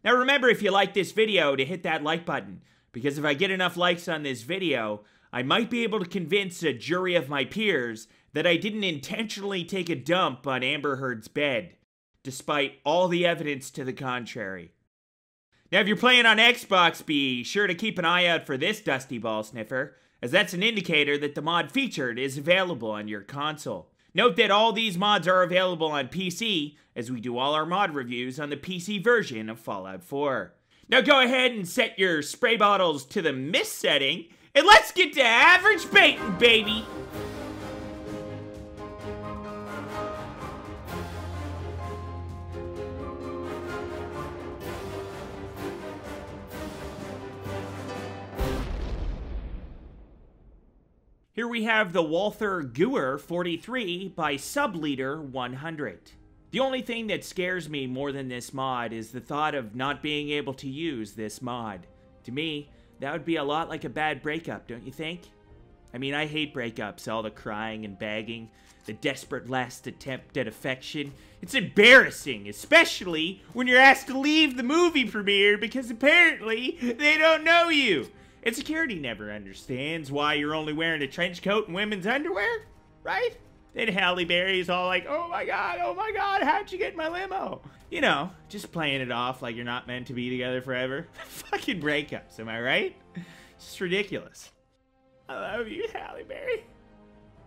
Now remember, if you like this video, to hit that like button, because if I get enough likes on this video, I might be able to convince a jury of my peers that I didn't intentionally take a dump on Amber Heard's bed, despite all the evidence to the contrary. Now if you're playing on Xbox, be sure to keep an eye out for this dusty ball sniffer, as that's an indicator that the mod featured is available on your console. Note that all these mods are available on PC, as we do all our mod reviews on the PC version of Fallout 4. Now go ahead and set your spray bottles to the mist setting, and let's get to average baiting, baby! Here we have the Walther Gewehr 43 by Subleader 100. The only thing that scares me more than this mod is the thought of not being able to use this mod. To me, that would be a lot like a bad breakup, don't you think? I mean, I hate breakups, all the crying and begging, the desperate last attempt at affection. It's embarrassing, especially when you're asked to leave the movie premiere because apparently they don't know you. And security never understands why you're only wearing a trench coat and women's underwear, right? Then Halle Berry's all like, oh my god, how'd you get in my limo? You know, just playing it off like you're not meant to be together forever. Fucking breakups, am I right? It's just ridiculous. I love you, Halle Berry.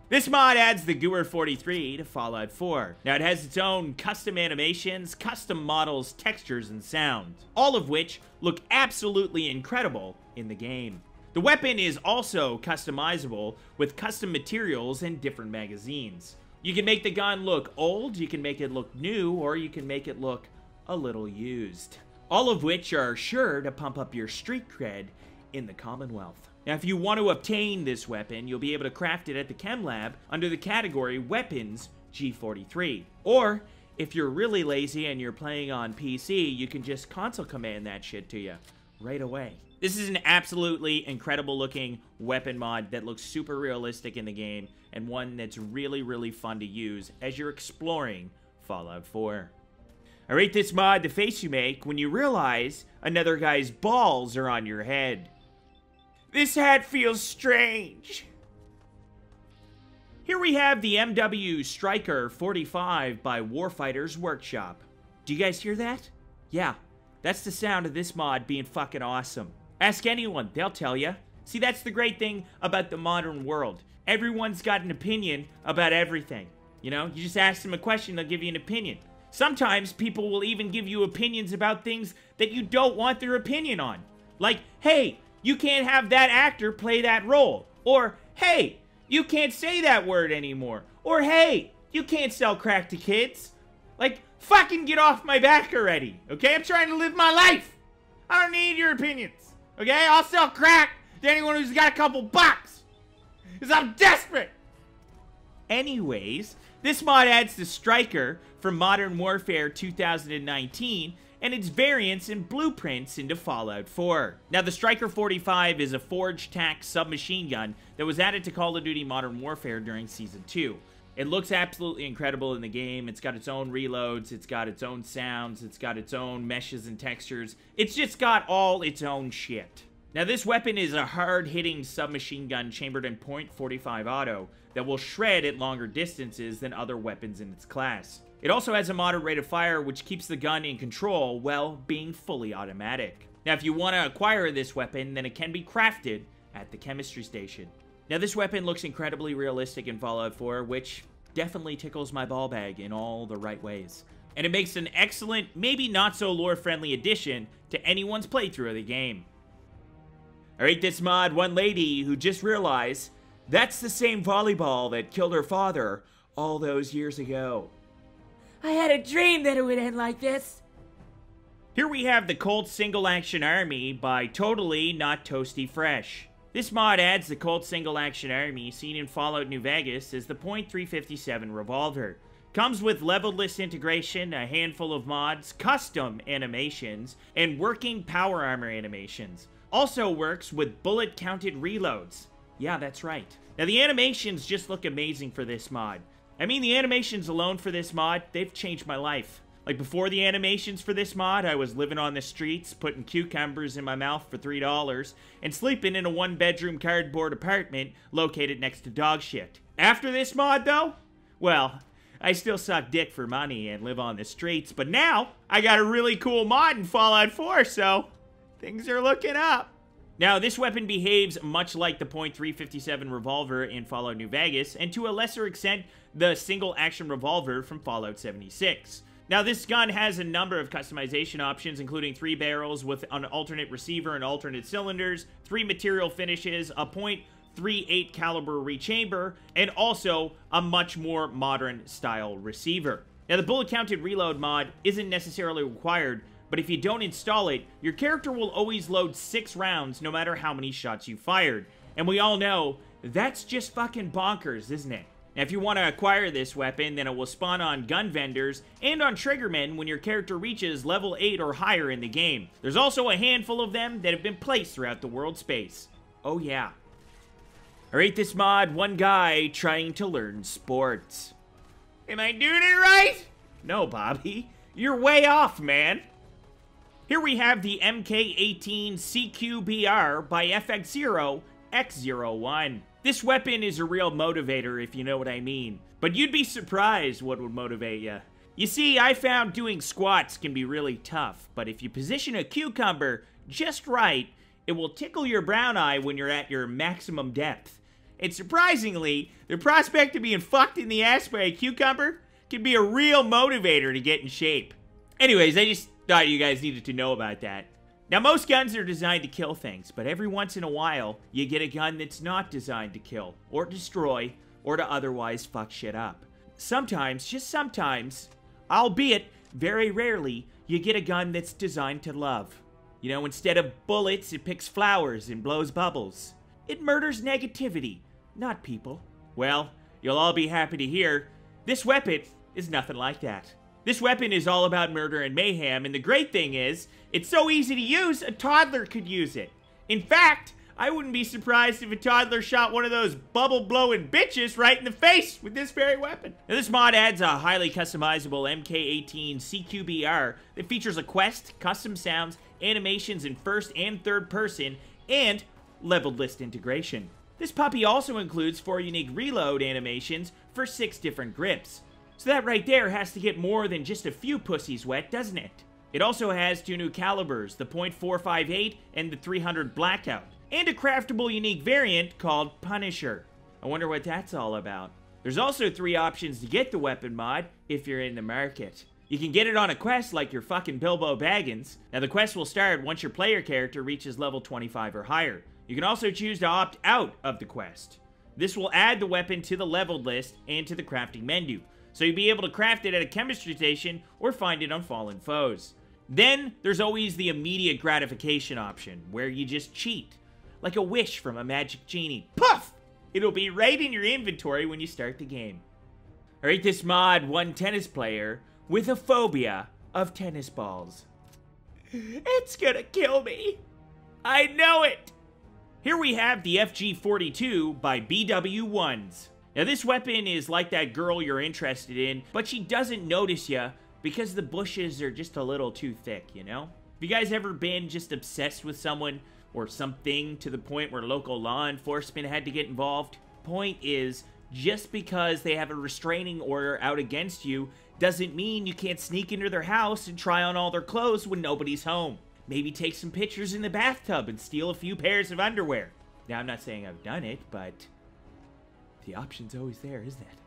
This mod adds the Gewehr 43 to Fallout 4. Now it has its own custom animations, custom models, textures, and sounds, all of which look absolutely incredible in the game. The weapon is also customizable with custom materials and different magazines. You can make the gun look old, you can make it look new, or you can make it look a little used. All of which are sure to pump up your street cred in the Commonwealth. Now, if you want to obtain this weapon, you'll be able to craft it at the Chem Lab under the category Weapons G43. Or, if you're really lazy and you're playing on PC, you can just console command that shit to you right away. This is an absolutely incredible looking weapon mod that looks super realistic in the game, and one that's really, really fun to use as you're exploring Fallout 4. I rate this mod the face you make when you realize another guy's balls are on your head. This hat feels strange. Here we have the MW Striker 45 by Warfighters Workshop. Do you guys hear that? Yeah, that's the sound of this mod being fucking awesome. Ask anyone, they'll tell you. See, that's the great thing about the modern world. Everyone's got an opinion about everything. You know, you just ask them a question, they'll give you an opinion. Sometimes people will even give you opinions about things that you don't want their opinion on. Like, hey, you can't have that actor play that role. Or, hey, you can't say that word anymore. Or, hey, you can't sell crack to kids. Like, fucking get off my back already, okay? I'm trying to live my life. I don't need your opinions, okay? I'll sell crack to anyone who's got a couple bucks. Because I'm desperate. Anyways, this mod adds the Striker from Modern Warfare 2019 and its variants and blueprints into Fallout 4. Now, the Striker 45 is a Forge TAC submachine gun that was added to Call of Duty Modern Warfare during Season 2. It looks absolutely incredible in the game. It's got its own reloads, it's got its own sounds, it's got its own meshes and textures. It's just got all its own shit. Now, this weapon is a hard-hitting submachine gun chambered in .45 auto that will shred at longer distances than other weapons in its class. It also has a moderate rate of fire, which keeps the gun in control while being fully automatic. Now, if you want to acquire this weapon, then it can be crafted at the chemistry station. Now, this weapon looks incredibly realistic in Fallout 4, which definitely tickles my ball bag in all the right ways. And it makes an excellent, maybe not so lore-friendly addition to anyone's playthrough of the game. I rate this mod one lady who just realized that's the same volleyball that killed her father all those years ago. I had a dream that it would end like this. Here we have the Colt Single Action Army by Totally Not Toasty Fresh. This mod adds the Colt Single Action Army seen in Fallout New Vegas as the .357 revolver. Comes with level-less integration, a handful of mods, custom animations, and working power armor animations. Also works with bullet-counted reloads. Yeah, that's right. Now, the animations just look amazing for this mod. I mean, the animations alone for this mod, they've changed my life. Like, before the animations for this mod, I was living on the streets, putting cucumbers in my mouth for $3, and sleeping in a one-bedroom cardboard apartment located next to dog shit. After this mod, though, well, I still suck dick for money and live on the streets, but now I got a really cool mod in Fallout 4, so things are looking up. Now, this weapon behaves much like the .357 revolver in Fallout New Vegas, and to a lesser extent, the single-action revolver from Fallout 76. Now, this gun has a number of customization options, including 3 barrels with an alternate receiver and alternate cylinders, 3 material finishes, a .38 caliber rechamber, and also a much more modern style receiver. Now, the bullet-counted reload mod isn't necessarily required, but if you don't install it, your character will always load 6 rounds no matter how many shots you fired. And we all know, that's just fucking bonkers, isn't it? Now, if you want to acquire this weapon, then it will spawn on gun vendors and on triggermen when your character reaches level 8 or higher in the game. There's also a handful of them that have been placed throughout the world space. Oh yeah. I rate this mod one guy trying to learn sports. Am I doing it right? No, Bobby. You're way off, man. Here we have the MK18 CQBR by FX0X01. This weapon is a real motivator, if you know what I mean. But you'd be surprised what would motivate you. You see, I found doing squats can be really tough, but if you position a cucumber just right, it will tickle your brown eye when you're at your maximum depth. And surprisingly, the prospect of being fucked in the ass by a cucumber can be a real motivator to get in shape. Anyways, I just thought you guys needed to know about that. Now, most guns are designed to kill things, but every once in a while, you get a gun that's not designed to kill, or destroy, or to otherwise fuck shit up. Sometimes, just sometimes, albeit very rarely, you get a gun that's designed to love. You know, instead of bullets, it picks flowers and blows bubbles. It murders negativity, not people. Well, you'll all be happy to hear, this weapon is nothing like that. This weapon is all about murder and mayhem, and the great thing is, it's so easy to use, a toddler could use it. In fact, I wouldn't be surprised if a toddler shot one of those bubble-blowing bitches right in the face with this very weapon. Now, this mod adds a highly customizable MK18 CQBR that features a quest, custom sounds, animations in first and third person, and leveled list integration. This puppy also includes 4 unique reload animations for 6 different grips. So that right there has to get more than just a few pussies wet, doesn't it? It also has 2 new calibers, the .458 and the .300 Blackout, and a craftable unique variant called Punisher. I wonder what that's all about. There's also 3 options to get the weapon mod if you're in the market. You can get it on a quest like your fucking Bilbo Baggins. Now, the quest will start once your player character reaches level 25 or higher. You can also choose to opt out of the quest. This will add the weapon to the leveled list and to the crafting menu, so you'll be able to craft it at a chemistry station or find it on fallen foes. Then, there's always the immediate gratification option, where you just cheat. Like a wish from a magic genie. Puff! It'll be right in your inventory when you start the game. I rate this mod one tennis player with a phobia of tennis balls. It's gonna kill me. I know it! Here we have the FG42 by BW1s. Now, this weapon is like that girl you're interested in, but she doesn't notice ya because the bushes are just a little too thick, you know? Have you guys ever been just obsessed with someone or something to the point where local law enforcement had to get involved? Point is, just because they have a restraining order out against you doesn't mean you can't sneak into their house and try on all their clothes when nobody's home. Maybe take some pictures in the bathtub and steal a few pairs of underwear. Now, I'm not saying I've done it, but the option's always there, isn't it?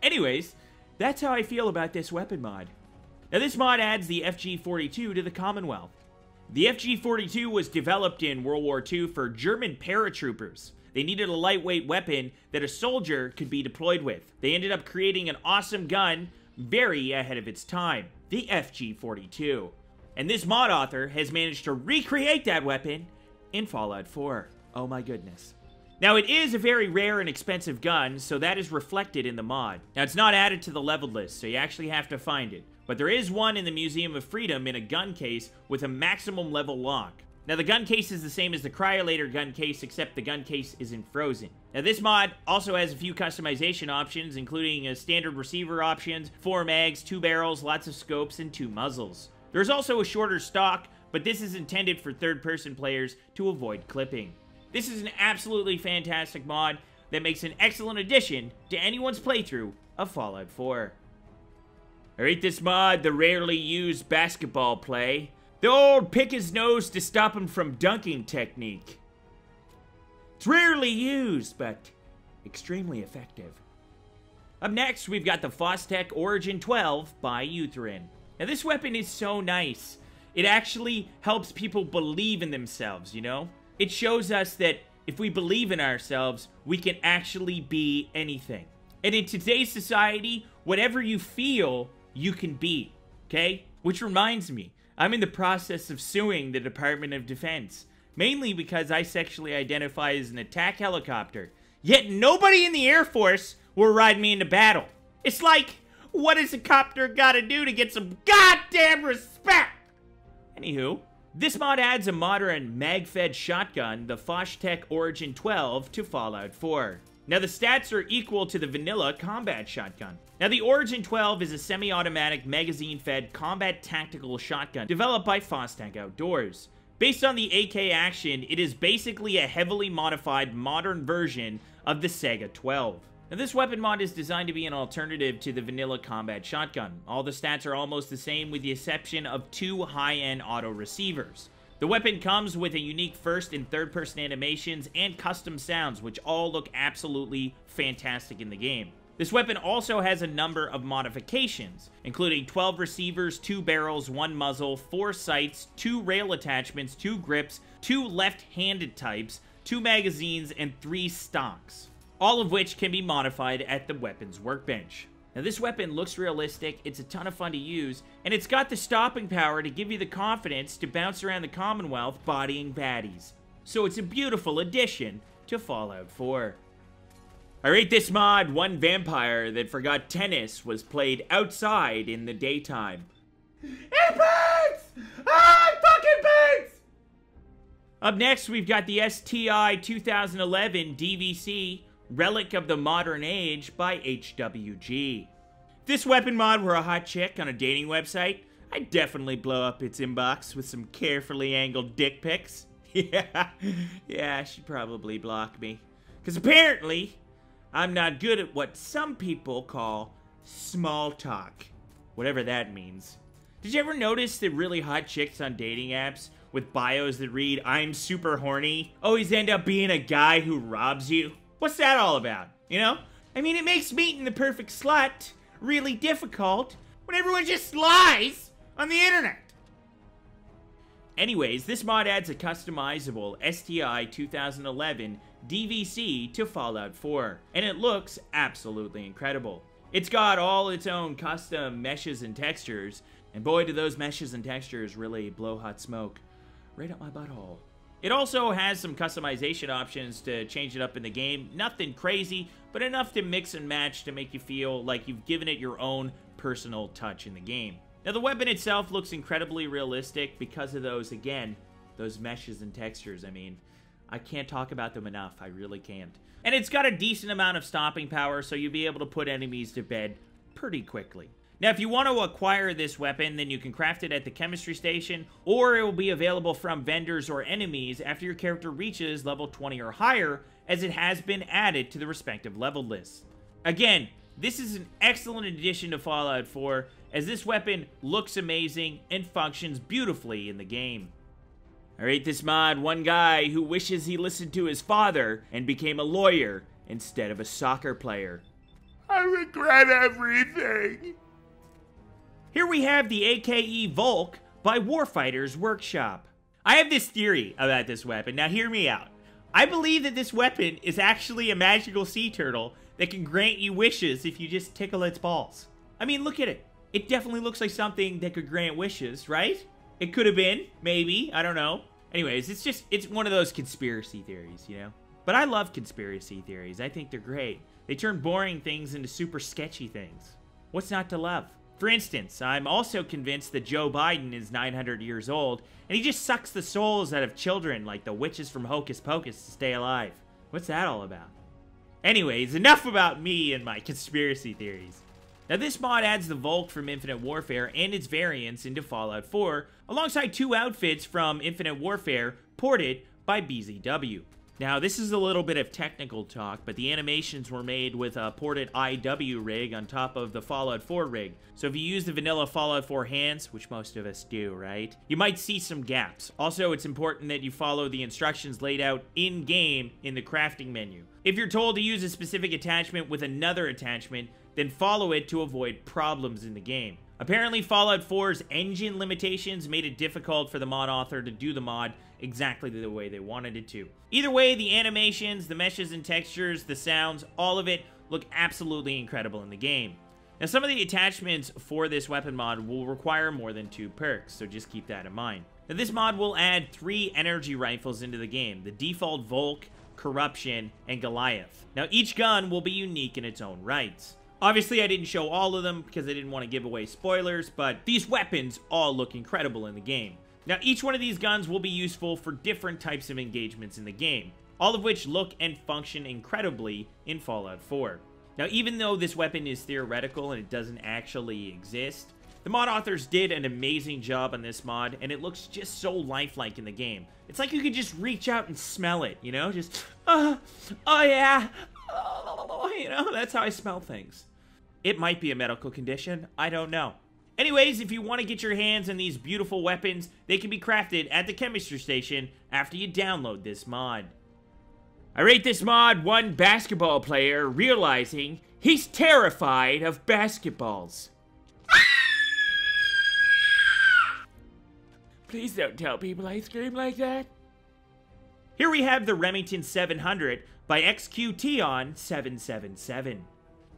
Anyways, that's how I feel about this weapon mod. Now, this mod adds the FG42 to the Commonwealth. The FG42 was developed in World War II for German paratroopers. They needed a lightweight weapon that a soldier could be deployed with. They ended up creating an awesome gun very ahead of its time, the FG42. And this mod author has managed to recreate that weapon in Fallout 4. Oh my goodness. Now, it is a very rare and expensive gun, so that is reflected in the mod. Now, it's not added to the leveled list, so you actually have to find it. But there is one in the Museum of Freedom in a gun case with a maximum level lock. Now, the gun case is the same as the Cryolator gun case, except the gun case isn't frozen. Now, this mod also has a few customization options, including standard receiver options, 4 mags, 2 barrels, lots of scopes, and 2 muzzles. There's also a shorter stock, but this is intended for third-person players to avoid clipping. This is an absolutely fantastic mod that makes an excellent addition to anyone's playthrough of Fallout 4. I rate this mod the rarely used basketball play. The old pick his nose to stop him from dunking technique. It's rarely used, but extremely effective. Up next, we've got the Fostech Origin 12 by Utherin. Now, this weapon is so nice. It actually helps people believe in themselves, you know? It shows us that if we believe in ourselves, we can actually be anything. And in today's society, whatever you feel, you can be, okay? Which reminds me, I'm in the process of suing the Department of Defense, mainly because I sexually identify as an attack helicopter, yet nobody in the Air Force will ride me into battle. It's like, what has a copter gotta do to get some goddamn respect? Anywho, this mod adds a modern mag-fed shotgun, the Fostech Origin 12, to Fallout 4. Now, the stats are equal to the vanilla combat shotgun. Now, the Origin 12 is a semi-automatic, magazine-fed combat tactical shotgun developed by Fostech Outdoors. Based on the AK Action, it is basically a heavily modified modern version of the Saiga 12. Now, this weapon mod is designed to be an alternative to the vanilla combat shotgun. All the stats are almost the same with the exception of 2 high-end auto receivers. The weapon comes with a unique first and third person animations and custom sounds, which all look absolutely fantastic in the game. This weapon also has a number of modifications, including 12 receivers, 2 barrels, 1 muzzle, 4 sights, 2 rail attachments, 2 grips, 2 left-handed types, 2 magazines, and 3 stocks, all of which can be modified at the weapons workbench. Now, this weapon looks realistic, it's a ton of fun to use, and it's got the stopping power to give you the confidence to bounce around the Commonwealth bodying baddies. So it's a beautiful addition to Fallout 4. I rate this mod one vampire that forgot tennis was played outside in the daytime. It burns! Ah, it fucking burns! Up next, we've got the STI 2011 DVC, Relic of the Modern Age by HWG. If this weapon mod were a hot chick on a dating website, I'd definitely blow up its inbox with some carefully angled dick pics. Yeah, she'd probably block me. Because apparently, I'm not good at what some people call small talk. Whatever that means. Did you ever notice that really hot chicks on dating apps with bios that read, "I'm super horny," always end up being a guy who robs you? What's that all about, you know? I mean, it makes meeting the perfect slut really difficult when everyone just lies on the internet. Anyways, this mod adds a customizable STI 2011 DVC to Fallout 4, and it looks absolutely incredible. It's got all its own custom meshes and textures, and boy do those meshes and textures really blow hot smoke right up my butthole. It also has some customization options to change it up in the game. Nothing crazy, but enough to mix and match to make you feel like you've given it your own personal touch in the game. Now, the weapon itself looks incredibly realistic because of those, again, those meshes and textures. I mean, I can't talk about them enough. I really can't. And it's got a decent amount of stopping power, so you'll be able to put enemies to bed pretty quickly. Now, if you want to acquire this weapon, then you can craft it at the chemistry station, or it will be available from vendors or enemies after your character reaches level 20 or higher, as it has been added to the respective level lists. Again, this is an excellent addition to Fallout 4, as this weapon looks amazing and functions beautifully in the game. I rate this mod one guy who wishes he listened to his father and became a lawyer instead of a soccer player. I regret everything. Here we have the AKE Volk by Warfighters Workshop. I have this theory about this weapon. Now hear me out. I believe that this weapon is actually a magical sea turtle that can grant you wishes if you just tickle its balls. I mean, look at it. It definitely looks like something that could grant wishes, right? It could have been, maybe, I don't know. Anyways, it's one of those conspiracy theories, you know? But I love conspiracy theories. I think they're great. They turn boring things into super sketchy things. What's not to love? For instance, I'm also convinced that Joe Biden is 900 years old, and he just sucks the souls out of children like the witches from Hocus Pocus to stay alive. What's that all about? Anyways, enough about me and my conspiracy theories. Now this mod adds the Volk from Infinite Warfare and its variants into Fallout 4, alongside 2 outfits from Infinite Warfare ported by BZW. Now this is a little bit of technical talk, but the animations were made with a ported IW rig on top of the Fallout 4 rig. So if you use the vanilla Fallout 4 hands, which most of us do, right? You might see some gaps. Also, it's important that you follow the instructions laid out in-game in the crafting menu. If you're told to use a specific attachment with another attachment, then follow it to avoid problems in the game. Apparently, Fallout 4's engine limitations made it difficult for the mod author to do the mod exactly the way they wanted it to. Either way, the animations, the meshes and textures, the sounds, all of it look absolutely incredible in the game. Now, some of the attachments for this weapon mod will require more than 2 perks, so just keep that in mind. Now, this mod will add 3 energy rifles into the game, the default Volk, Corruption, and Goliath. Now, each gun will be unique in its own rights. Obviously, I didn't show all of them because I didn't want to give away spoilers, but these weapons all look incredible in the game. Now, each one of these guns will be useful for different types of engagements in the game, all of which look and function incredibly in Fallout 4. Now, even though this weapon is theoretical and it doesn't actually exist, the mod authors did an amazing job on this mod, and it looks just so lifelike in the game. It's like you could just reach out and smell it, you know? Just, oh yeah, you know, that's how I smell things. It might be a medical condition, I don't know. Anyways, if you want to get your hands on these beautiful weapons, they can be crafted at the chemistry station after you download this mod. I rate this mod 1 basketball player realizing he's terrified of basketballs. Please don't tell people I scream like that. Here we have the Remington 700 by XQTon777.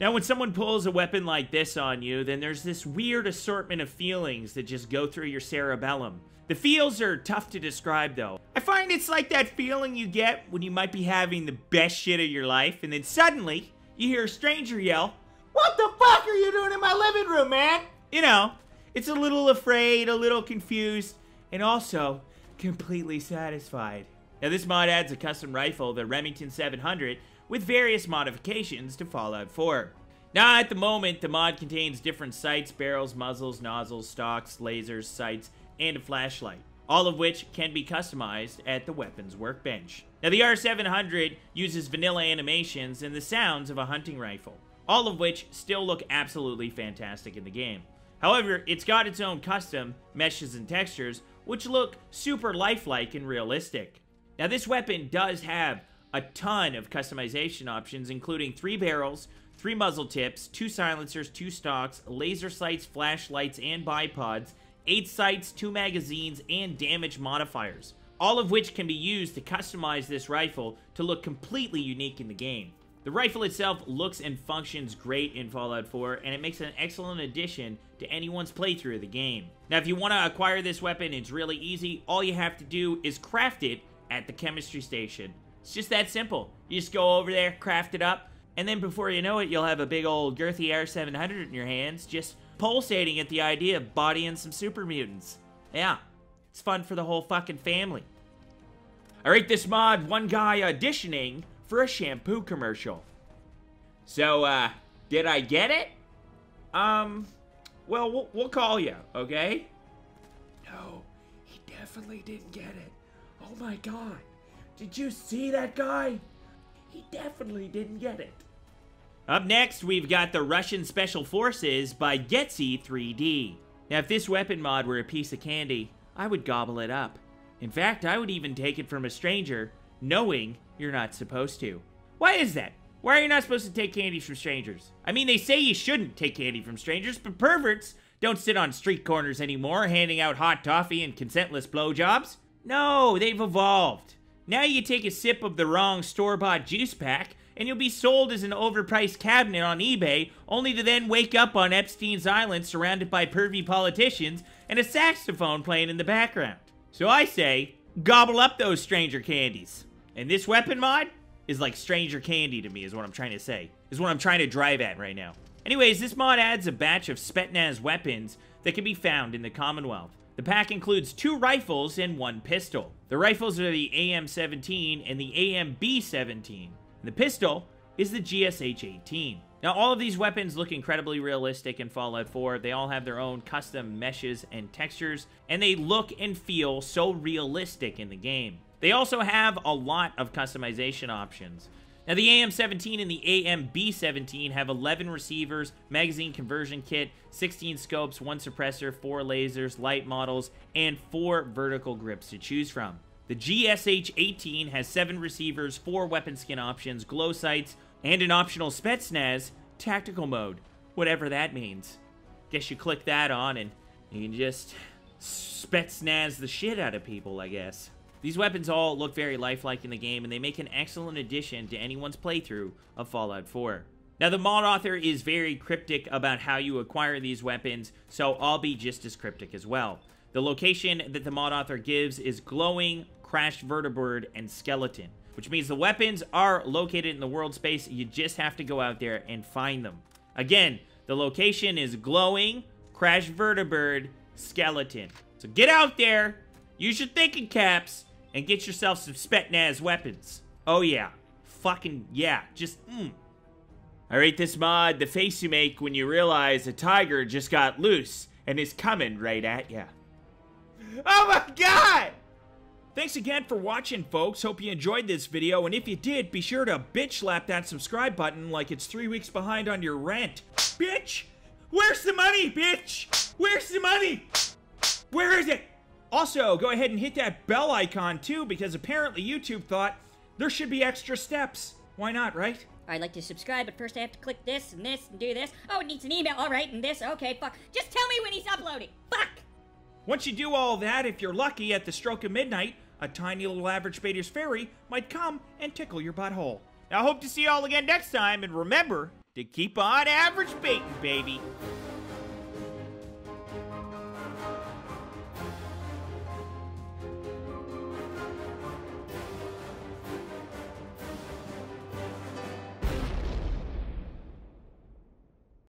Now, when someone pulls a weapon like this on you, then there's this weird assortment of feelings that just go through your cerebellum. The feels are tough to describe, though. I find it's like that feeling you get when you might be having the best shit of your life, and then suddenly, you hear a stranger yell, "What the fuck are you doing in my living room, man?" You know, it's a little afraid, a little confused, and also completely satisfied. Now, this mod adds a custom rifle, the Remington 700, with various modifications to Fallout 4. Now, at the moment, the mod contains different sights, barrels, muzzles, nozzles, stocks, lasers, sights, and a flashlight, all of which can be customized at the weapons workbench. Now, the R700 uses vanilla animations and the sounds of a hunting rifle, all of which still look absolutely fantastic in the game. However, it's got its own custom meshes and textures, which look super lifelike and realistic. Now, this weapon does have a ton of customization options, including 3 barrels, 3 muzzle tips, 2 silencers, 2 stocks, laser sights, flashlights, and bipods, 8 sights, 2 magazines, and damage modifiers, all of which can be used to customize this rifle to look completely unique in the game. The rifle itself looks and functions great in Fallout 4, and it makes an excellent addition to anyone's playthrough of the game. Now, if you want to acquire this weapon, it's really easy. All you have to do is craft it at the chemistry station. It's just that simple. You just go over there, craft it up, and then before you know it, you'll have a big old girthy R700 in your hands, just pulsating at the idea of bodying some super mutants. Yeah, it's fun for the whole fucking family. I rate this mod 1 guy auditioning for a shampoo commercial. So, did I get it? Well, we'll call you, okay? No, he definitely didn't get it. Oh my god. Did you see that guy? He definitely didn't get it. Up next, we've got the Russian Special Forces by Getsy 3D. Now, if this weapon mod were a piece of candy, I would gobble it up. In fact, I would even take it from a stranger, knowing you're not supposed to. Why is that? Why are you not supposed to take candy from strangers? I mean, they say you shouldn't take candy from strangers, but perverts don't sit on street corners anymore handing out hot toffee and consentless blowjobs. No, they've evolved. Now you take a sip of the wrong store-bought juice pack, and you'll be sold as an overpriced cabinet on eBay, only to then wake up on Epstein's Island surrounded by pervy politicians and a saxophone playing in the background. So I say, gobble up those stranger candies. And this weapon mod is like stranger candy to me, is what I'm trying to say. Is what I'm trying to drive at right now. Anyways, this mod adds a batch of Spetsnaz weapons that can be found in the Commonwealth. The pack includes 2 rifles and 1 pistol. The rifles are the AM-17 and the AMB-17. The pistol is the GSH-18. Now, all of these weapons look incredibly realistic in Fallout 4. They all have their own custom meshes and textures, and they look and feel so realistic in the game. They also have a lot of customization options. Now, the AM-17 and the AMB-17 have 11 receivers, magazine conversion kit, 16 scopes, 1 suppressor, 4 lasers, light models, and 4 vertical grips to choose from. The GSH-18 has 7 receivers, 4 weapon skin options, glow sights, and an optional Spetsnaz tactical mode, whatever that means. Guess you click that on and you can just Spetsnaz the shit out of people, I guess. These weapons all look very lifelike in the game, and they make an excellent addition to anyone's playthrough of Fallout 4. Now, the mod author is very cryptic about how you acquire these weapons, so I'll be just as cryptic as well. The location that the mod author gives is Glowing, Crashed Vertibird, and Skeleton, which means the weapons are located in the world space. You just have to go out there and find them. Again, the location is Glowing, Crashed Vertibird, Skeleton. So get out there, use your thinking caps, and get yourself some Spetsnaz weapons. Oh yeah. Fucking yeah. Just, I rate this mod the face you make when you realize a tiger just got loose and is coming right at ya. Oh my god! Thanks again for watching, folks. Hope you enjoyed this video, and if you did, be sure to bitch slap that subscribe button like it's 3 weeks behind on your rent. Bitch! Where's the money, bitch? Where's the money? Where is it? Also, go ahead and hit that bell icon, too, because apparently YouTube thought there should be extra steps. Why not, right? I'd like to subscribe, but first I have to click this and do this. Oh, it needs an email. All right, and this. Okay, fuck. Just tell me when he's uploading. Fuck! Once you do all that, if you're lucky, at the stroke of midnight, a tiny little average Bader's fairy might come and tickle your butthole. Now, I hope to see you all again next time, and remember to keep on average baiting, baby.